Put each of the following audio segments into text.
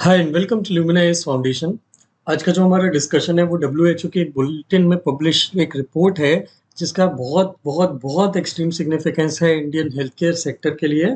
Hi and welcome to Luminize Foundation. आज का जो हमारा डिस्कशन है वो डब्ल्यूएचओ के एक बुलेटिन में पब्लिश एक रिपोर्ट है जिसका बहुत बहुत बहुत एक्सट्रीम सिग्निफिकेंस है इंडियन हेल्थ केयर सेक्टर के लिए।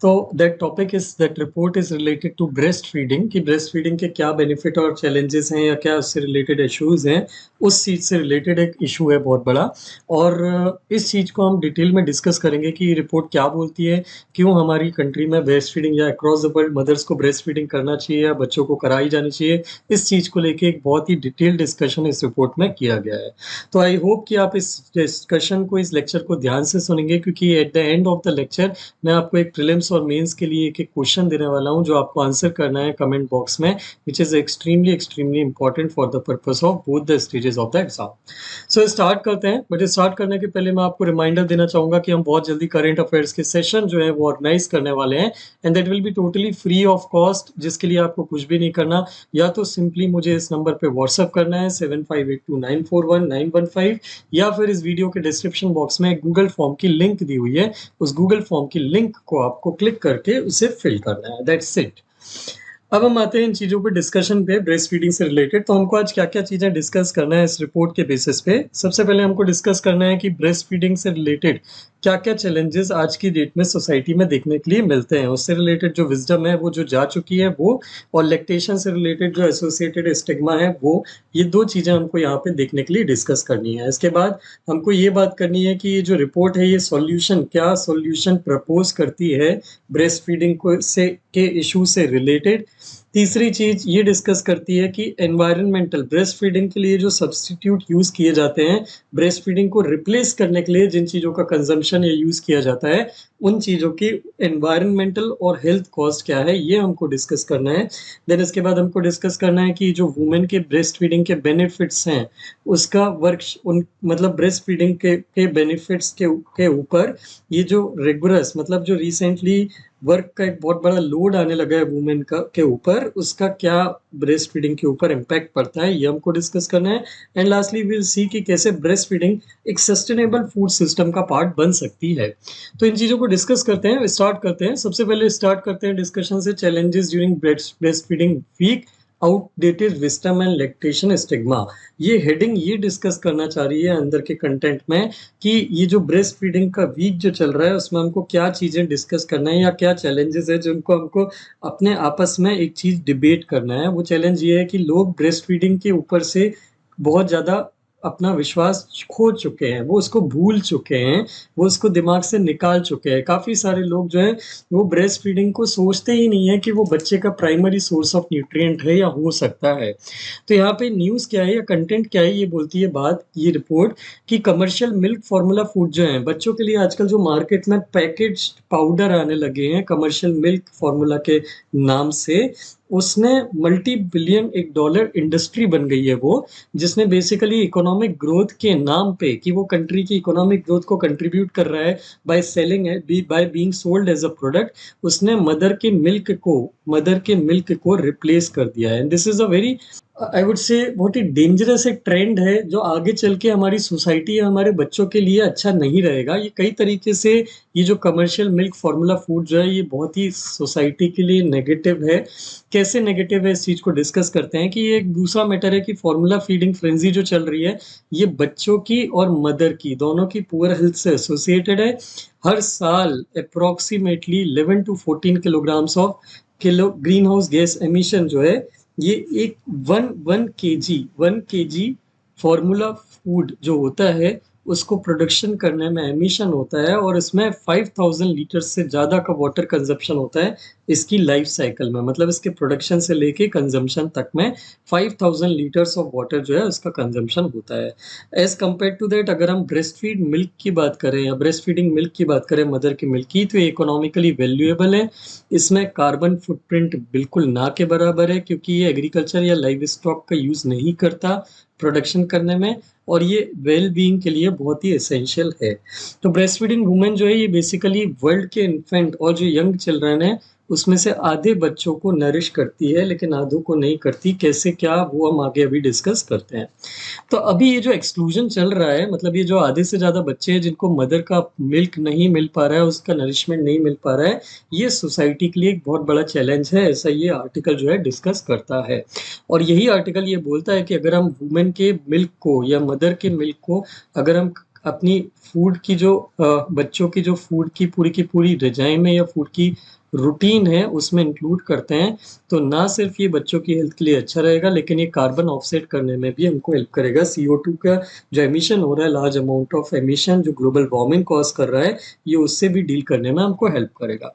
तो that topic is that report is related to breast feeding कि ब्रेस्ट फीडिंग के क्या बेनिफिट और चैलेंजेस हैं या क्या उससे रिलेटेड इश्यूज हैं। उस चीज़ से रिलेटेड एक इशू है बहुत बड़ा। और इस चीज़ को हम डिटेल में डिस्कस करेंगे कि ये रिपोर्ट क्या बोलती है, क्यों हमारी कंट्री में ब्रेस्ट फीडिंग या अक्रॉस द वर्ल्ड मदर्स को ब्रेस्ट फीडिंग करना चाहिए या बच्चों को कराई जानी चाहिए। इस चीज़ को लेके एक बहुत ही डिटेल डिस्कशन इस रिपोर्ट में किया गया है। तो आई होप कि आप इस डिस्कशन को, इस लेक्चर को ध्यान से सुनेंगे, क्योंकि at the end of the lecture मैं आपको एक प्रीलिम्स और मेंस के लिए एक क्वेश्चन देने वाला हूं जो आपको आंसर करना है कमेंट बॉक्स में, which is extremely extremely important for the purpose of both the stages of the exam. So start करते हैं, बट स्टार्ट करने के पहले मैं आपको रिमाइंडर देना चाहूंगा कि हम बहुत जल्दी करंट अफेयर्स के सेशन जो है वो ऑर्गेनाइज करने वाले हैं and that will be totally free of cost, जिसके लिए आपको कुछ भी नहीं करना। या तो सिंपली मुझे इस नंबर पे व्हाट्सअप करना है 7582941915, या फिर इस वीडियो के डिस्क्रिप्शन बॉक्स में गूगल फॉर्म की लिंक दी हुई है, उस गूगल फॉर्म की लिंक को आपको क्लिक करके उसे फिल करना है। That's it. अब हम आते हैं इन चीज़ों पे डिस्कशन पे, ब्रेस्ट फीडिंग से रिलेटेड। तो हमको आज क्या क्या चीज़ें डिस्कस करना है इस रिपोर्ट के बेसिस पे। सबसे पहले हमको डिस्कस करना है कि ब्रेस्ट फीडिंग से रिलेटेड क्या क्या चैलेंजेस आज की डेट में सोसाइटी में देखने के लिए मिलते हैं, उससे रिलेटेड जो विजडम है वो जो जा चुकी है वो, और लैक्टेशन से रिलेटेड जो एसोसिएटेड स्टिग्मा है वो। ये दो चीज़ें हमको यहाँ पे देखने के लिए डिस्कस करनी है। इसके बाद हमको ये बात करनी है कि ये जो रिपोर्ट है ये सॉल्यूशन, क्या सॉल्यूशन प्रपोज करती है ब्रेस्ट फीडिंग को से के इशू से रिलेटेड। तीसरी चीज ये डिस्कस करती है कि एनवायरमेंटल ब्रेस्ट फीडिंग के लिए जो सब्स्टिट्यूट यूज किए जाते हैं, ब्रेस्ट फीडिंग को रिप्लेस करने के लिए जिन चीजों का कंजम्पशन या यूज किया जाता है, उन चीजों की एनवायरमेंटल और हेल्थ कॉस्ट क्या है, ये हमको डिस्कस करना है। देन इसके बाद हमको डिस्कस करना है कि जो वुमेन के ब्रेस्ट फीडिंग के बेनिफिट्स हैं, उसका वर्क उन मतलब ब्रेस्ट फीडिंग के बेनिफिट्स के ऊपर ये जो रिगरस मतलब जो रिसेंटली वर्क का एक बहुत बड़ा लोड आने लगा है वुमेन का के ऊपर, उसका क्या ब्रेस्ट फीडिंग के ऊपर इम्पैक्ट पड़ता है, ये हमको डिस्कस करना है। एंड लास्टली विल सी कि कैसे ब्रेस्ट फीडिंग एक सस्टेनेबल फूड सिस्टम का पार्ट बन सकती है। तो इन चीज़ों को डिस्कस करते हैं, स्टार्ट करते हैं। सबसे पहले स्टार्ट करते हैं डिस्कशन से challenges during breast feeding week, outdated wisdom and lactation stigma. ये हेडिंग ये डिस्कस करना चाह रही है अंदर के कंटेंट में कि ये जो ब्रेस्ट फीडिंग का वीक जो चल रहा है उसमें हमको क्या चीज़ें डिस्कस करना है या क्या चैलेंजेस है जिनको हमको अपने आपस में एक चीज़ डिबेट करना है। वो चैलेंज ये है कि लोग ब्रेस्ट फीडिंग के ऊपर से बहुत ज़्यादा अपना विश्वास खो चुके हैं, वो उसको भूल चुके हैं, वो उसको दिमाग से निकाल चुके हैं। काफ़ी सारे लोग जो हैं वो ब्रेस्ट फीडिंग को सोचते ही नहीं है कि वो बच्चे का प्राइमरी सोर्स ऑफ न्यूट्रिएंट है या हो सकता है। तो यहाँ पे न्यूज़ क्या है या कंटेंट क्या है, ये बोलती है बात, ये रिपोर्ट, कि कमर्शियल मिल्क फार्मूला फूड जो है बच्चों के लिए आजकल जो मार्केट में पैकेज पाउडर आने लगे हैं कमर्शियल मिल्क फार्मूला के नाम से, उसने मल्टी बिलियन एक डॉलर इंडस्ट्री बन गई है वो, जिसने बेसिकली इकोनॉमिक ग्रोथ के नाम पे कि वो कंट्री की इकोनॉमिक ग्रोथ को कंट्रीब्यूट कर रहा है by selling by being sold as a product, उसने मदर के मिल्क को रिप्लेस कर दिया है। And this is a very, I would say, बहुत ही डेंजरस एक ट्रेंड है जो आगे चल के हमारी सोसाइटी या हमारे बच्चों के लिए अच्छा नहीं रहेगा। ये कई तरीके से ये जो कमर्शियल मिल्क फार्मूला फूड जो है ये बहुत ही सोसाइटी के लिए नेगेटिव है। कैसे नेगेटिव है इस चीज़ को डिस्कस करते हैं कि ये एक दूसरा मैटर है कि फार्मूला फीडिंग फ्रेंजी जो चल रही है ये बच्चों की और मदर की दोनों की पुअर हेल्थ से एसोसिएटेड है। हर साल approximately 11 to 14 kilograms of green house gas emission जो है, ये एक वन के जी फार्मूला फूड जो होता है उसको प्रोडक्शन करने में एमिशन होता है, और इसमें 5000 लीटर से ज़्यादा का वाटर कंजप्शन होता है इसकी लाइफ साइकिल में। मतलब इसके प्रोडक्शन से लेके कंजम्पशन तक में 5000 लीटर्स ऑफ वाटर जो है उसका कंजम्पशन होता है। एज कम्पेयर टू दैट अगर हम ब्रेस्ट फीड मिल्क की बात करें या ब्रेस्ट फीडिंग मिल्क की बात करें मदर की मिल्क की, तो ये इकोनॉमिकली वैल्यूएबल है। इसमें कार्बन फुटप्रिंट बिल्कुल ना के बराबर है, क्योंकि ये एग्रीकल्चर या लाइव स्टॉक का यूज़ नहीं करता प्रोडक्शन करने में, और ये वेल बीइंग के लिए बहुत ही एसेंशियल है। तो ब्रेस्ट फीडिंग वुमेन जो है ये बेसिकली वर्ल्ड के इन्फेंट और जो यंग चिल्ड्रन है उसमें से आधे बच्चों को नरिश करती है लेकिन आधों को नहीं करती। कैसे क्या, वो हम आगे अभी डिस्कस करते हैं। तो अभी ये जो एक्सक्लूजन चल रहा है, मतलब ये जो आधे से ज़्यादा बच्चे हैं जिनको मदर का मिल्क नहीं मिल पा रहा है, उसका नरिशमेंट नहीं मिल पा रहा है, ये सोसाइटी के लिए एक बहुत बड़ा चैलेंज है, ऐसा ये आर्टिकल जो है डिस्कस करता है। और यही आर्टिकल ये बोलता है कि अगर हम वुमेन के मिल्क को या मदर के मिल्क को अगर हम अपनी फूड की जो बच्चों की जो फूड की पूरी रजाई में या फूड की रूटीन है उसमें इंक्लूड करते हैं, तो ना सिर्फ ये बच्चों की हेल्थ के लिए अच्छा रहेगा, लेकिन ये कार्बन ऑफसेट करने में भी हमको हेल्प करेगा। CO2 का जो एमिशन हो रहा है, लार्ज अमाउंट ऑफ एमिशन जो ग्लोबल वार्मिंग कॉज कर रहा है, ये उससे भी डील करने में हमको हेल्प करेगा।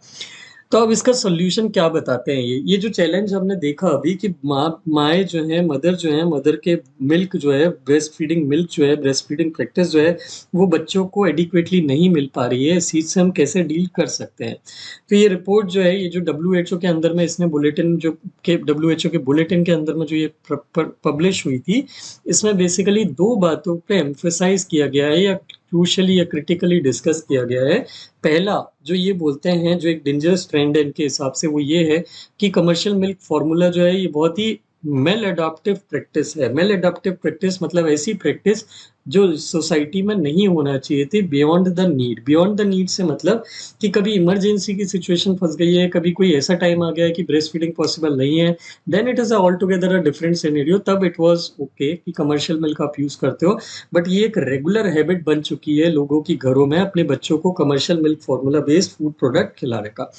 तो अब इसका सॉल्यूशन क्या बताते हैं ये जो चैलेंज हमने देखा अभी कि माएँ जो हैं, मदर के मिल्क जो है, ब्रेस्ट फीडिंग मिल्क जो है, ब्रेस्ट फीडिंग प्रैक्टिस जो है, वो बच्चों को एडिक्वेटली नहीं मिल पा रही है। इस चीज़ से हम कैसे डील कर सकते हैं? तो ये रिपोर्ट जो है, ये जो WHO के अंदर में इसने बुलेटिन जो के WHO के बुलेटिन के अंदर में जो ये पब्लिश हुई थी, इसमें बेसिकली 2 बातों पे एम्फसाइज़ किया गया है या क्रूशियली या क्रिटिकली डिस्कस किया गया है। पहला जो ये बोलते हैं, जो एक डेंजरस ट्रेंड है इनके हिसाब से, वो ये है कि कमर्शियल मिल्क फॉर्मूला जो है ये बहुत ही मेल अडॉप्टिव प्रैक्टिस है। मेल अडॉप्टिव प्रैक्टिस मतलब ऐसी प्रैक्टिस जो सोसाइटी में नहीं होना चाहिए थी। Beyond the need, beyond the need से मतलब कि कभी इमरजेंसी की सिचुएशन फंस गई है, कभी कोई ऐसा टाइम आ गया है कि ब्रेस्ट फीडिंग पॉसिबल नहीं है, then it is all together a different scenario. तब इट वाज ओके कि कमर्शियल मिल्क आप यूज़ करते हो, बट ये एक रेगुलर हैबिट बन चुकी है लोगों की घरों में अपने बच्चों को commercial milk formula based food product खिलाने का।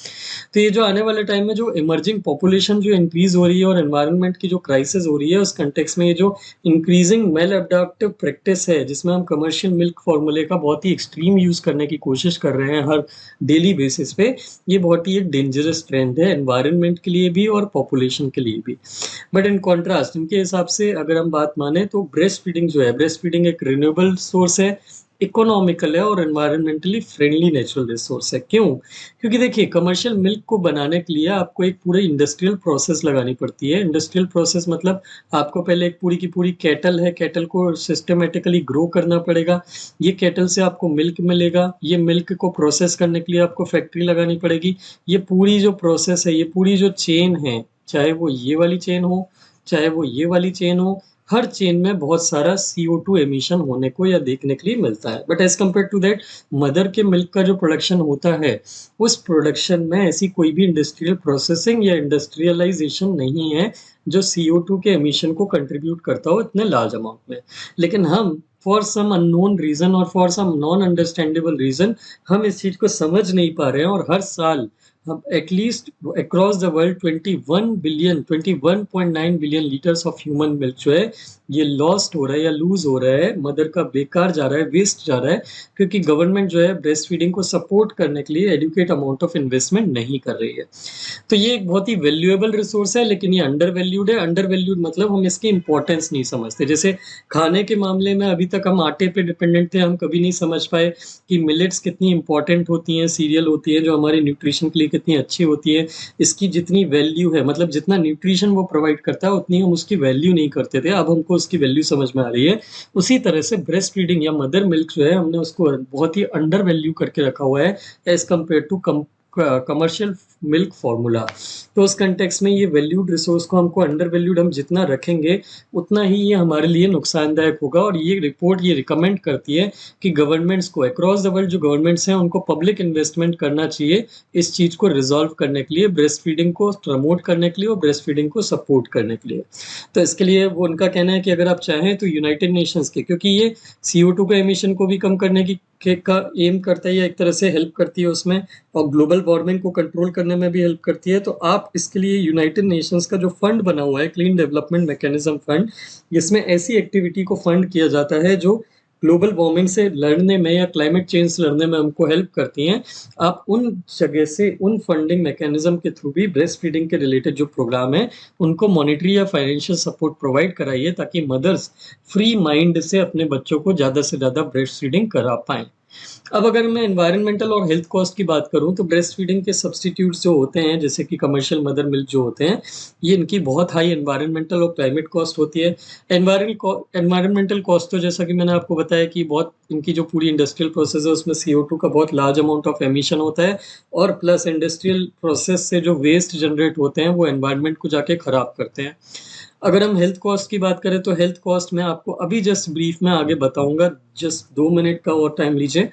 तो ये जो आने वाले टाइम में जो इमर्जिंग पॉपुलेशन जो इंक्रीज हो रही है और एनवायरनमेंट की जो क्राइसिस हो रही है, उस कंटेक्स्ट में ये जो इंक्रीजिंग मेल अडॉप्टिव प्रैक्टिस है, जिसमें हम कमर्शियल मिल्क फॉर्मूले का बहुत ही एक्सट्रीम यूज करने की कोशिश कर रहे हैं हर डेली बेसिस पे, ये बहुत ही एक डेंजरस ट्रेंड है एनवायरनमेंट के लिए भी और पॉपुलेशन के लिए भी। बट इन कॉन्ट्रास्ट इनके हिसाब से अगर हम बात माने तो ब्रेस्ट फीडिंग जो है, ब्रेस्ट फीडिंग एक रिन्यूएबल सोर्स है, इकोनॉमिकल है और एनवायरमेंटली फ्रेंडली नेचुरल रिसोर्स है। क्यों? क्योंकि देखिए, कमर्शियल मिल्क को बनाने के लिए आपको एक पूरे इंडस्ट्रियल प्रोसेस लगानी पड़ती है। इंडस्ट्रियल प्रोसेस मतलब आपको पहले एक पूरी की पूरी कैटल है, कैटल को सिस्टमेटिकली ग्रो करना पड़ेगा। ये कैटल से आपको मिल्क मिलेगा, ये मिल्क को प्रोसेस करने के लिए आपको फैक्ट्री लगानी पड़ेगी। ये पूरी जो प्रोसेस है, ये पूरी जो चेन है, चाहे वो ये वाली चेन हो, चाहे वो ये वाली चेन हो, हर चेन में बहुत सारा CO2 एमिशन होने को या देखने के लिए मिलता है। But as compare to that, mother के मिल्क का जो प्रोडक्शन होता है, उस प्रोडक्शन में ऐसी कोई भी इंडस्ट्रियल प्रोसेसिंग या इंडस्ट्रियलाइजेशन नहीं है जो CO2 के एमिशन को कंट्रीब्यूट करता हो इतने लार्ज अमाउंट में। लेकिन हम फॉर सम अननोन रीजन और for some non understandable reason हम इस चीज को समझ नहीं पा रहे हैं, और हर साल हम at least across the world 21.9 billion litres of human milk जो है, ये लॉस्ट हो रहा है या लूज हो रहा है, मदर का बेकार जा रहा है, वेस्ट जा रहा है, क्योंकि गवर्नमेंट जो है ब्रेस्ट फीडिंग को सपोर्ट करने के लिए एडुकेट अमाउंट ऑफ इन्वेस्टमेंट नहीं कर रही है। तो ये एक बहुत ही वैल्यूएबल रिसोर्स है, लेकिन ये अंडर वैल्यूड है। अंडर वैल्यूड मतलब हम इसकी इंपॉर्टेंस नहीं समझते। जैसे खाने के मामले में अभी तक हम आटे पे डिपेंडेंट थे, हम कभी नहीं समझ पाए कि मिलेट्स कितनी इंपॉर्टेंट होती हैं, सीरियल होती है जो हमारे न्यूट्रिशन के लिए कितनी अच्छी होती है, इसकी जितनी वैल्यू है, मतलब जितना न्यूट्रिशन वो प्रोवाइड करता है उतनी हम उसकी वैल्यू नहीं करते थे, अब हमको उसकी वैल्यू समझ में आ रही है। उसी तरह से ब्रेस्ट फीडिंग या मदर मिल्क जो है, हमने उसको बहुत ही अंडर वैल्यू करके रखा हुआ है as compare to commercial milk formula. तो उस कंटेक्स्ट में ये वैल्यूड रिसोर्स को हमको अंडर वैल्यूड हम जितना रखेंगे, उतना ही ये हमारे लिए नुकसानदायक होगा। और ये रिपोर्ट ये रिकमेंड करती है कि गवर्नमेंट्स को अक्रॉस द वर्ल्ड, जो गवर्नमेंट्स हैं, उनको पब्लिक इन्वेस्टमेंट करना चाहिए इस चीज़ को रिजॉल्व करने के लिए, ब्रेस्ट फीडिंग को प्रमोट करने के लिए और ब्रेस्ट फीडिंग को सपोर्ट करने के लिए। तो इसके लिए वो उनका कहना है कि अगर आप चाहें तो यूनाइटेड नेशंस के, क्योंकि ये CO2 के एमिशन को भी कम करने की का एम करता है या एक तरह से हेल्प करती है उसमें, और ग्लोबल वार्मिंग को कंट्रोल करने में भी हेल्प करती है, तो आप इसके लिए यूनाइटेड नेशंस का जो फंड बना हुआ है, क्लीन डेवलपमेंट मैकेनिज्म फंड, इसमें ऐसी एक्टिविटी को फंड किया जाता है जो ग्लोबल वार्मिंग से लड़ने में या क्लाइमेट चेंज से लड़ने में हमको हेल्प करती हैं। आप उन जगह से, उन फंडिंग मैकेनिज्म के थ्रू भी ब्रेस्ट फीडिंग के रिलेटेड जो प्रोग्राम है उनको मॉनेटरी या फाइनेंशियल सपोर्ट प्रोवाइड कराइए, ताकि मदर्स फ्री माइंड से अपने बच्चों को ज़्यादा से ज़्यादा ब्रेस्ट फीडिंग करा पाएँ। अब अगर मैं एनवायरमेंटल और हेल्थ कॉस्ट की बात करूं तो ब्रेस्ट फीडिंग के सब्स्टिट्यूट्स जो होते हैं जैसे कि कमर्शियल मदर मिल्क जो होते हैं, ये इनकी बहुत हाई एनवायरमेंटल और क्लाइमेट कॉस्ट होती है। एनवायरमेंटल कॉस्ट तो जैसा कि मैंने आपको बताया कि बहुत इनकी जो पूरी इंडस्ट्रियल प्रोसेस है उसमें CO2 का बहुत लार्ज अमाउंट ऑफ एमिशन होता है, और प्लस इंडस्ट्रियल प्रोसेस से जो वेस्ट जनरेट होते हैं वो एनवायरनमेंट को जाके खराब करते हैं। अगर हम हेल्थ कॉस्ट की बात करें तो हेल्थ कॉस्ट मैं आपको अभी जस्ट ब्रीफ में आगे बताऊंगा, जस्ट 2 मिनट का और टाइम लीजिए।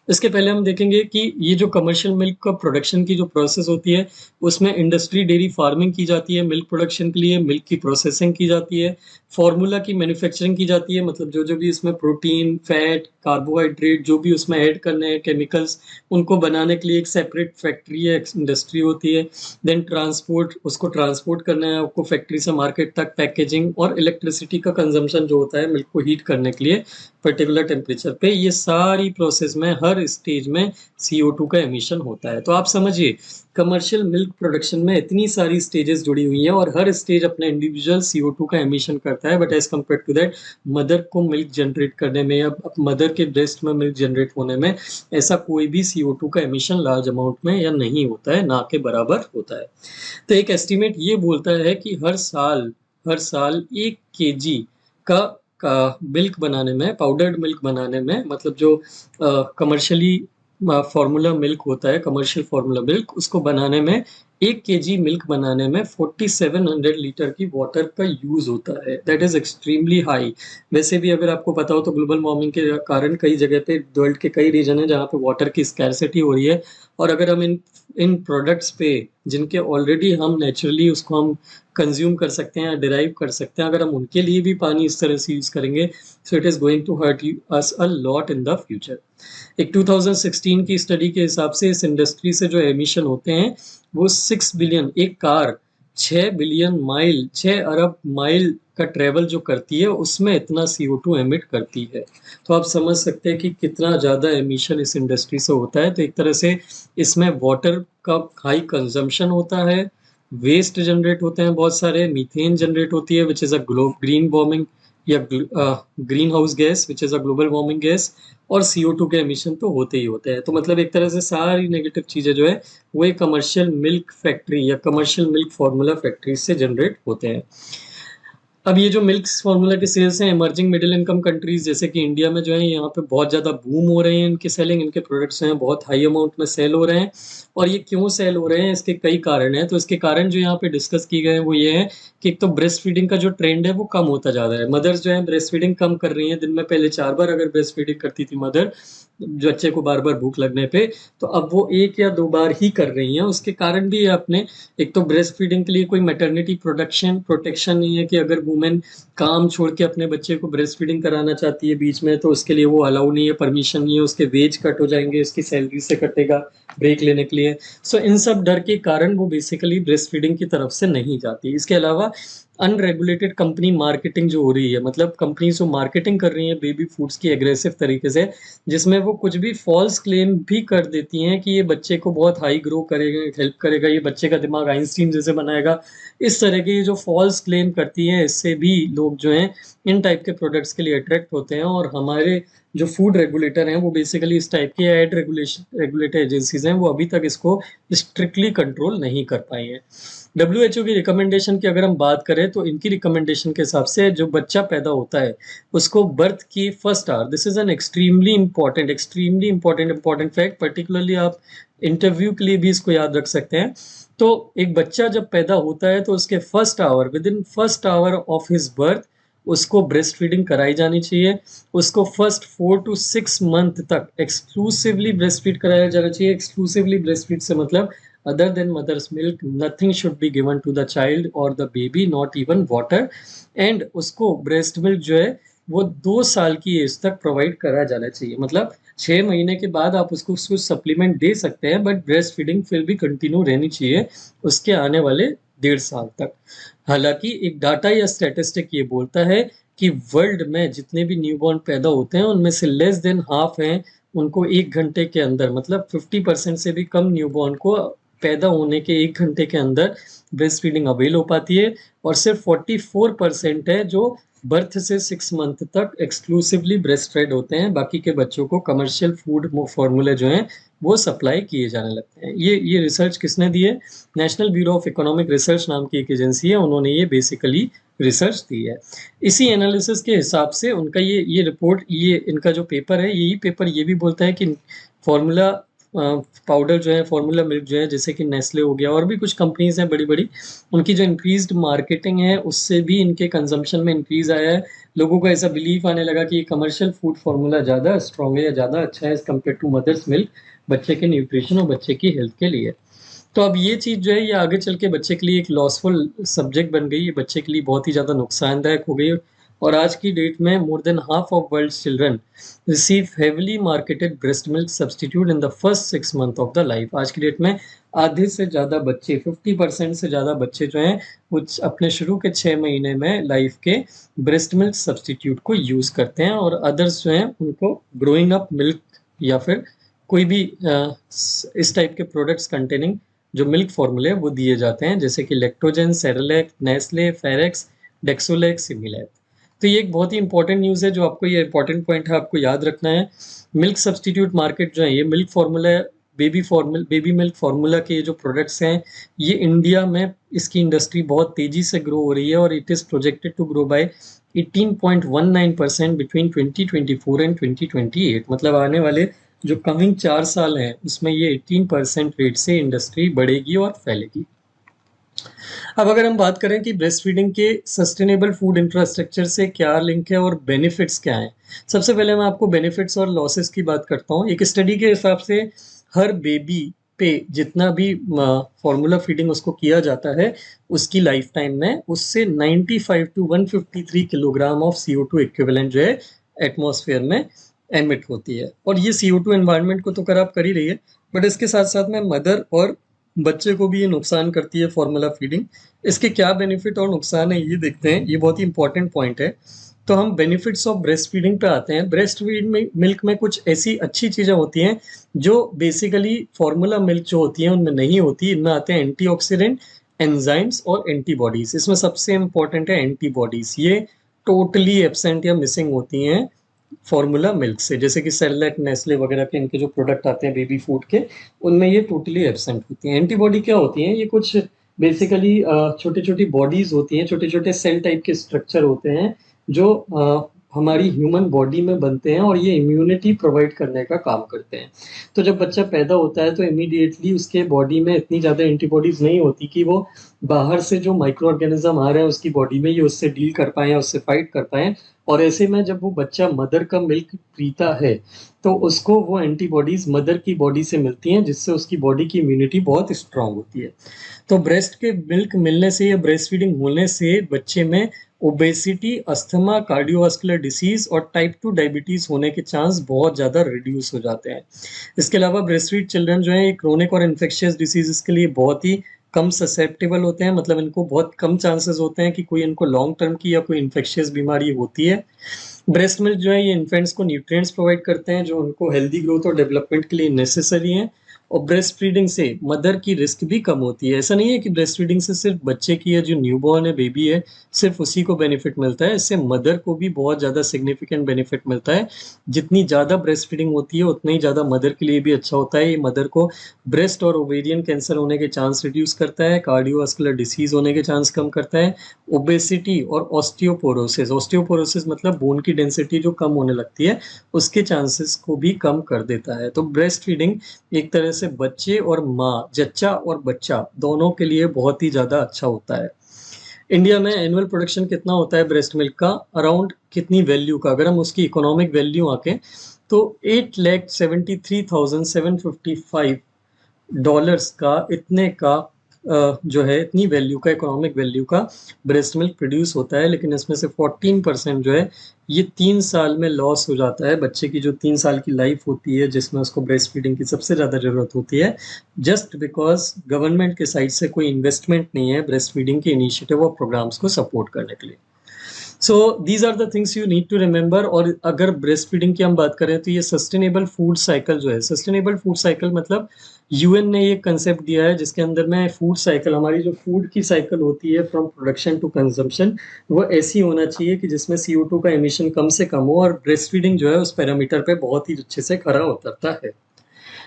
इसके पहले हम देखेंगे कि ये जो कमर्शियल मिल्क का प्रोडक्शन की जो प्रोसेस होती है उसमें इंडस्ट्री डेयरी फार्मिंग की जाती है, मिल्क प्रोडक्शन के लिए मिल्क की प्रोसेसिंग की जाती है, फार्मूला की मैन्युफैक्चरिंग की जाती है, मतलब जो जो भी इसमें प्रोटीन फैट कार्बोहाइड्रेट जो भी उसमें ऐड करने हैं केमिकल्स, उनको बनाने के लिए एक सेपरेट फैक्ट्री है, इंडस्ट्री होती है। देन ट्रांसपोर्ट, उसको ट्रांसपोर्ट करना है आपको फैक्ट्री से मार्केट तक, पैकेजिंग और इलेक्ट्रिसिटी का कंजम्पशन जो होता है मिल्क को हीट करने के लिए पर्टिकुलर टेम्परेचर पे, ये सारी प्रोसेस में हर स्टेज में CO2 का एमिशन होता है। तो आप समझिए कमर्शियल मिल्क प्रोडक्शन में इतनी सारी स्टेजेस जुड़ी हुई हैं और हर स्टेज अपने इंडिविजुअल CO2 का एमिशन करता है, but as compare to that mother को मिल्क जनरेट करने में या मदर के ब्रेस्ट में मिल्क जनरेट होने में ऐसा कोई भी CO2 का एमिशन लार्ज अमाउंट में या नहीं होता है, ना के बराबर होता है। तो एक एस्टिमेट ये बोलता है कि हर साल 1 kg का मिल्क बनाने में, पाउडर्ड मिल्क बनाने में, मतलब जो कमर्शियली फार्मूला मिल्क होता है, कमर्शियल फार्मूला मिल्क, उसको बनाने में 1 kg मिल्क बनाने में 4700 लीटर की वाटर का यूज होता है। That is extremely high. वैसे भी अगर आपको पता हो तो ग्लोबल वार्मिंग के कारण कई जगह पे वर्ल्ड के कई रीजन है जहाँ पे वाटर की स्कैरसिटी हो रही है, और अगर हम इन प्रोडक्ट्स पे जिनके ऑलरेडी हम नेचुरली उसको हम कंज्यूम कर सकते हैं या डिराइव कर सकते हैं, अगर हम उनके लिए भी पानी इस तरह से यूज करेंगे so it is going to hurt us a lot in the future. एक 2016 की स्टडी के हिसाब से इस इंडस्ट्री से जो एमिशन होते हैं वो 6 बिलियन, एक कार 6 बिलियन माइल, 6 अरब माइल का ट्रेवल जो करती है उसमें इतना CO2 एमिट करती है। तो आप समझ सकते हैं कि कितना ज़्यादा एमिशन इस इंडस्ट्री से होता है। तो एक तरह से इसमें वाटर का हाई कंजम्पशन होता है, वेस्ट जनरेट होते हैं बहुत सारे, मीथेन जनरेट होती है which is a green warming या green house gas which is a global warming gas, और CO2 के एमिशन तो होते ही होते हैं। तो मतलब एक तरह से सारी नेगेटिव चीज़ें जो है वो एक कमर्शियल मिल्क फैक्ट्री या कमर्शियल मिल्क फार्मूला फैक्ट्री से जनरेट होते हैं। अब ये जो मिल्क फार्मूला के सेल्स हैं इमर्जिंग मिडिल इनकम कंट्रीज जैसे कि इंडिया में जो है यहाँ पे बहुत ज़्यादा बूम हो रहे हैं, इनके सेलिंग, इनके प्रोडक्ट्स हैं बहुत हाई अमाउंट में सेल हो रहे हैं। और ये क्यों सेल हो रहे हैं, इसके कई कारण हैं। तो इसके कारण जो यहाँ पे डिस्कस किए गए हैं वो ये है कि एक तो ब्रेस्ट फीडिंग का जो ट्रेंड है वो कम होता जा रहा है। मदर्स जो है ब्रेस्ट फीडिंग कम कर रही हैं, दिन में पहले 4 बार अगर ब्रेस्ट फीडिंग करती थी मदर बच्चे को बार बार भूख लगने पे, तो अब वो 1 या 2 बार ही कर रही हैं। उसके कारण भी है अपने, एक तो ब्रेस्ट फीडिंग के लिए कोई मैटरनिटी प्रोटेक्शन नहीं है कि अगर वुमेन काम छोड़ के अपने बच्चे को ब्रेस्ट फीडिंग कराना चाहती है बीच में तो उसके लिए वो अलाउ नहीं है, परमिशन नहीं है, उसके वेज कट हो जाएंगे, उसकी सैलरी से कटेगा ब्रेक लेने के लिए। सो इन सब डर के कारण वो बेसिकली ब्रेस्ट फीडिंग की तरफ से नहीं जाती। इसके अलावा अनरेगुलेटेड कंपनी मार्केटिंग जो हो रही है, मतलब कंपनी जो मार्केटिंग कर रही है बेबी फूड्स की एग्रेसिव तरीके से, जिसमें वो कुछ भी फॉल्स क्लेम भी कर देती हैं कि ये बच्चे को बहुत हाई ग्रो करेगा, हेल्प करेगा, ये बच्चे का दिमाग आइंस्टीन जैसे बनाएगा। इस तरह के जो फॉल्स क्लेम करती हैं इससे भी लोग जो हैं इन टाइप के प्रोडक्ट्स के लिए अट्रैक्ट होते हैं। और हमारे जो फूड रेगुलेटर हैं वो बेसिकली इस टाइप की एड रेगुलेटर एजेंसीज हैं, वो अभी तक इसको स्ट्रिक्टली कंट्रोल नहीं कर पाई हैं। WHO की रिकमेंडेशन की अगर हम बात करें तो इनकी रिकमेंडेशन के हिसाब से जो बच्चा पैदा होता है उसको बर्थ की first hour, this is an extremely important fact, particularly आप इंटरव्यू के लिए भी इसको याद रख सकते हैं। तो एक बच्चा जब पैदा होता है तो उसके with in first hour of his birth उसको ब्रेस्ट फीडिंग कराई जानी चाहिए। उसको फर्स्ट 4 to 6 मंथ तक एक्सक्लूसिवली ब्रेस्ट फीड कराया जाना चाहिए। एक्सक्लूसिवली ब्रेस्ट फीड से मतलब other than mother's milk nothing should be given to the child or the baby, not even water, and उसको ब्रेस्ट मिल्क जो है वो 2 साल की एज तक प्रोवाइड करा जाना चाहिए। मतलब 6 महीने के बाद आप उसको कुछ सप्लीमेंट दे सकते हैं बट ब्रेस्ट फीडिंग फिर भी कंटिन्यू रहनी चाहिए उसके आने वाले 1.5 साल तक। हालांकि एक डाटा या स्टैटिस्टिक ये बोलता है कि वर्ल्ड में जितने भी न्यूबॉर्न पैदा होते हैं उनमें से लेस देन हाफ हैं उनको 1 घंटे के अंदर, मतलब 50% से भी कम न्यूबॉर्न को पैदा होने के 1 घंटे के अंदर ब्रेस्ट फीडिंग अवेल हो पाती है, और सिर्फ 44% है जो बर्थ से 6 मंथ तक एक्सक्लूसिवली ब्रेस्ट फेड होते हैं, बाकी के बच्चों को कमर्शियल फूड फॉर्मूले जो हैं वो सप्लाई किए जाने लगते हैं। ये रिसर्च किसने दी है? National bureau of economic research नाम की एक एजेंसी है, उन्होंने ये बेसिकली रिसर्च दी है। इसी एनालिसिस के हिसाब से उनका ये रिपोर्ट, ये इनका जो पेपर है, यही पेपर ये भी बोलता है कि फॉर्मूला पाउडर जो है, फॉर्मूला मिल्क जो है, जैसे कि नेस्ले हो गया और भी कुछ कंपनीज हैं बड़ी बड़ी, उनकी जो इंक्रीज्ड मार्केटिंग है उससे भी इनके कंजम्पशन में इंक्रीज आया है। लोगों को ऐसा बिलीव आने लगा कि ये कमर्शियल फूड फार्मूला ज़्यादा स्ट्रॉन्ग है या ज़्यादा अच्छा है as compare to mother's milk, बच्चे के न्यूट्रिशन और बच्चे की हेल्थ के लिए। तो अब ये चीज़ जो है ये आगे चल के बच्चे के लिए एक लॉसफुल सब्जेक्ट बन गई, ये बच्चे के लिए बहुत ही ज़्यादा नुकसानदायक हो गई। और आज की डेट में more than half of world's children receive heavily marketed breast milk substitute in the first 6 month of the life. आज की डेट में आधे से ज़्यादा बच्चे, 50% से ज़्यादा बच्चे जो हैं वो अपने शुरू के 6 महीने में लाइफ के ब्रेस्ट मिल्क सब्सटीट्यूट को यूज़ करते हैं, और अदर्स जो हैं उनको ग्रोइंग अप मिल्क या फिर कोई भी इस टाइप के प्रोडक्ट्स कंटेनिंग जो मिल्क फॉर्मूले वो दिए जाते हैं, जैसे कि लेक्टोजेन, सेरेलैक, नेस्ले, फेरेक्स, डेक्सोलैक, सिमिलैक। तो ये एक बहुत ही इंपॉर्टेंट न्यूज़ है, जो आपको, ये इंपॉर्टेंट पॉइंट है, आपको याद रखना है। मिल्क सब्सटीट्यूट मार्केट जो है, ये milk formula, baby milk formula के जो प्रोडक्ट्स हैं, ये इंडिया में इसकी इंडस्ट्री बहुत तेजी से ग्रो हो रही है, और it is projected to grow by 18.19% between 2024 and 2028। मतलब आने वाले जो कमिंग 4 साल हैं उसमें ये 18% रेट से इंडस्ट्री बढ़ेगी और फैलेगी। अब अगर हम बात करें कि ब्रेस्ट फीडिंग के सस्टेनेबल फूड इंफ्रास्ट्रक्चर से क्या लिंक है और बेनिफिट्स क्या हैं, सबसे पहले मैं आपको बेनिफिट्स और लॉसेस की बात करता हूँ। एक स्टडी के हिसाब से हर बेबी पे जितना भी फॉर्मूला फीडिंग उसको किया जाता है, उसकी लाइफ टाइम में उससे 95 to 153 kilogram of CO2 equivalent जो है एटमॉस्फेयर में एमिट होती है। और ये CO2 एनवायरनमेंट को तो खराब कर ही रही है, बट इसके साथ साथ में मदर और बच्चे को भी ये नुकसान करती है फॉर्मूला फीडिंग। इसके क्या बेनिफिट और नुकसान है ये देखते हैं, ये बहुत ही इंपॉर्टेंट पॉइंट है। तो हम बेनिफिट्स ऑफ ब्रेस्ट फीडिंग पे आते हैं। ब्रेस्ट फीड में मिल्क में कुछ ऐसी अच्छी चीज़ें होती हैं जो बेसिकली फॉर्मूला मिल्क जो होती है उनमें नहीं होती। इनमें आते हैं एंटीऑक्सीडेंट, एंजाइम्स और एंटीबॉडीज। इसमें सबसे इंपॉर्टेंट है एंटीबॉडीज, ये टोटली एब्सेंट या मिसिंग होती हैं फॉर्मूला मिल्क से। जैसे कि सेरेलैक, नेस्ले वगैरह के इनके जो प्रोडक्ट आते हैं बेबी फूड के, उनमें ये टोटली एब्सेंट होती हैं। एंटीबॉडी क्या होती हैं? ये कुछ बेसिकली छोटी छोटी बॉडीज होती हैं, छोटे छोटे सेल टाइप के स्ट्रक्चर होते हैं जो हमारी ह्यूमन बॉडी में बनते हैं, और ये इम्यूनिटी प्रोवाइड करने का काम करते हैं। तो जब बच्चा पैदा होता है तो इमीडिएटली उसके बॉडी में इतनी ज़्यादा एंटीबॉडीज नहीं होती कि वो बाहर से जो माइक्रो ऑर्गेनिज्म आ रहे हैं उसकी बॉडी में, ये उससे डील कर पाएँ या उससे फाइट कर पाएँ। और ऐसे में जब वो बच्चा मदर का मिल्क पीता है तो उसको वो एंटीबॉडीज मदर की बॉडी से मिलती हैं, जिससे उसकी बॉडी की इम्यूनिटी बहुत स्ट्रांग होती है। तो ब्रेस्ट के मिल्क मिलने से या ब्रेस्ट फीडिंग होने से बच्चे में ओबेसिटी, अस्थमा, कार्डियोवास्कुलर डिसीज और टाइप 2 डायबिटीज होने के चांस बहुत ज़्यादा रिड्यूस हो जाते हैं। इसके अलावा ब्रेस्ट फीड चिल्ड्रन जो है क्रोनिक और इन्फेक्शियस डिसीजेस के लिए बहुत ही कम ससेप्टेबल होते हैं। मतलब इनको बहुत कम चांसेस होते हैं कि कोई इनको लॉन्ग टर्म की या कोई इन्फेक्शियस बीमारी होती है। ब्रेस्ट मिल्क जो है ये इन्फेंट्स को न्यूट्रिएंट्स प्रोवाइड करते हैं जो उनको हेल्दी ग्रोथ और डेवलपमेंट के लिए नेसेसरी हैं। और ब्रेस्ट फीडिंग से मदर की रिस्क भी कम होती है। ऐसा नहीं है कि ब्रेस्ट फीडिंग से सिर्फ बच्चे की या जो न्यूबॉर्न है, बेबी है, सिर्फ उसी को बेनिफिट मिलता है। इससे मदर को भी बहुत ज़्यादा सिग्निफिकेंट बेनिफिट मिलता है। जितनी ज़्यादा ब्रेस्ट फीडिंग होती है उतना ही ज़्यादा मदर के लिए भी अच्छा होता है। ये मदर को ब्रेस्ट और ओवेरियन कैंसर होने के चांस रिड्यूस करता है, कार्डियोवास्कुलर डिसीज होने के चांस कम करता है, ओबेसिटी और ऑस्टियोपोरोसिस, ऑस्टियोपोरोसिस मतलब बोन की डेंसिटी जो कम होने लगती है, उसके चांसेस को भी कम कर देता है। तो ब्रेस्ट फीडिंग एक तरह से बच्चे और माँ, जच्चा और बच्चा दोनों के लिए बहुत ही ज़्यादा अच्छा होता है। इंडिया में एनुअल प्रोडक्शन कितना होता है ब्रेस्ट मिल्क का? अराउंड कितनी वैल्यू का? अगर हम उसकी इकोनॉमिक वैल्यू आके तो $8,73,755 का, इतने का जो है इतनी वैल्यू का, इकोनॉमिक वैल्यू का ब्रेस्ट मिल्क प्रोड्यूस होता है। लेकिन इसमें से 14% जो है ये 3 साल में लॉस हो जाता है। बच्चे की जो 3 साल की लाइफ होती है जिसमें उसको ब्रेस्ट फीडिंग की सबसे ज़्यादा ज़रूरत होती है, जस्ट बिकॉज गवर्नमेंट के साइड से कोई इन्वेस्टमेंट नहीं है ब्रेस्ट फीडिंग के इनिशिएटिव और प्रोग्राम्स को सपोर्ट करने के लिए। So these are the things you need to remember. और अगर ब्रेस्ट फीडिंग की हम बात करें तो ये सस्टेनेबल फूड साइकिल जो है, सस्टेनेबल फूड साइकिल मतलब यूएन ने ये कंसेप्ट दिया है जिसके अंदर में फूड साइकिल, हमारी जो फूड की साइकिल होती है फ्रॉम प्रोडक्शन टू कंजम्पशन, वो ऐसी होना चाहिए कि जिसमें CO2 का एमिशन कम से कम हो, और ब्रेस्ट फीडिंग जो है उस पैरामीटर पे बहुत ही अच्छे से खरा उतरता है।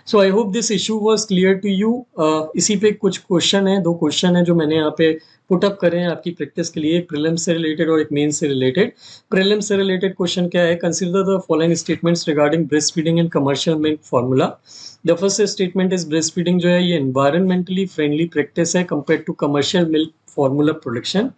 So I hope this issue was clear to you. इसी पे कुछ क्वेश्चन है, 2 क्वेश्चन है जो मैंने यहाँ पे पुट अप करे हैं आपकी प्रैक्टिस के लिए, एक प्रीलिम्स से रिलेटेड और एक मेन से रिलेटेड। प्रीलिम्स से रिलेटेड क्वेश्चन क्या है, consider the following statements regarding breast feeding and commercial milk formula. The first statement is breast feeding जो है ये एनवायरमेंटली फ्रेंडली प्रैक्टिस है compare to commercial milk formula production.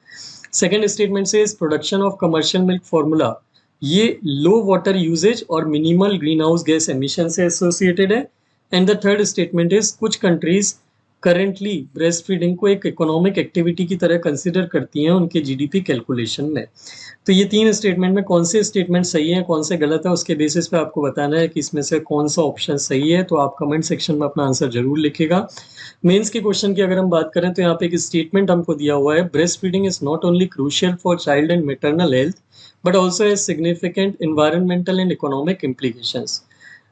Second statement से is production of commercial milk formula ये low water usages और minimal green house gas emission से associated है। And the third statement is कुछ countries currently breast feeding को एक economic activity की तरह कंसिडर करती हैं उनके जीडीपी कैलकुलेशन में। तो ये 3 स्टेटमेंट में कौन से स्टेटमेंट सही है कौन से गलत है, उसके बेसिस पे आपको बताना है कि इसमें से कौन सा ऑप्शन सही है। तो आप कमेंट सेक्शन में अपना आंसर जरूर लिखेगा। मेंस के क्वेश्चन की अगर हम बात करें तो यहाँ पे एक स्टेटमेंट हमको दिया हुआ है, breast feeding is not only crucial for child and maternal health but also has significant environmental and economic implications.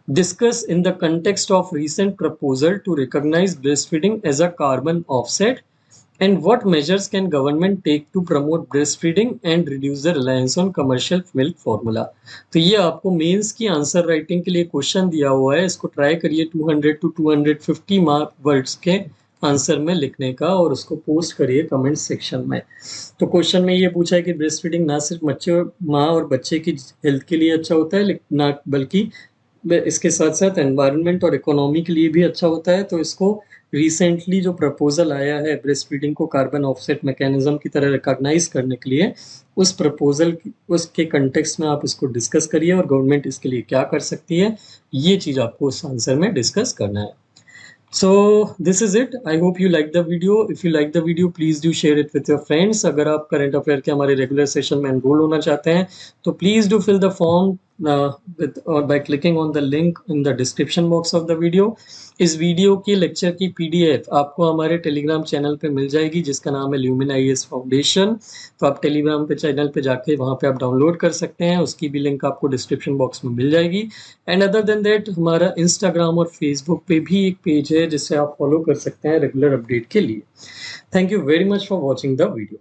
Discuss in the context of recent proposal to recognize breastfeeding as a carbon offset, and what measures can government take to promote breastfeeding and reduce the reliance on commercial milk formula। तो ये आपको mains की answer writing के लिए question दिया हुआ है, इसको ट्राई करिए 200 to 250 मार्क वर्ड्स के आंसर में लिखने का और उसको पोस्ट करिए कमेंट सेक्शन में। तो क्वेश्चन में ये पूछा है कि ब्रेस्ट फीडिंग ना सिर्फ बच्चे, माँ और बच्चे की हेल्थ के लिए अच्छा होता है ना, बल्कि इसके साथ साथ एनवायरनमेंट और इकोनॉमी के लिए भी अच्छा होता है। तो इसको रिसेंटली जो प्रपोजल आया है ब्रेस्ट फीडिंग को कार्बन ऑफसेट मैकेनिज्म की तरह रिकॉग्नाइज करने के लिए, उस प्रपोजल उसके कंटेक्स्ट में आप इसको डिस्कस करिए और गवर्नमेंट इसके लिए क्या कर सकती है, ये चीज़ आपको उस आंसर में डिस्कस करना है। So this is it. I hope you like the video. If you like the video, please do share it with your friends. अगर आप करंट अफेयर के हमारे रेगुलर सेशन में एनरोल होना चाहते हैं तो please do fill the form with or by clicking on the link in the description box of the video। इस वीडियो की लेक्चर की PDF आपको हमारे टेलीग्राम चैनल पे मिल जाएगी जिसका नाम है ल्यूमिन IAS फाउंडेशन। तो आप टेलीग्राम पे चैनल पे जाके वहाँ पे आप डाउनलोड कर सकते हैं, उसकी भी लिंक आपको डिस्क्रिप्शन बॉक्स में मिल जाएगी। एंड अदर देन दैट हमारा इंस्टाग्राम और फेसबुक पे भी एक पेज है जिससे आप फॉलो कर सकते हैं रेगुलर अपडेट के लिए। Thank you very much for watching the video.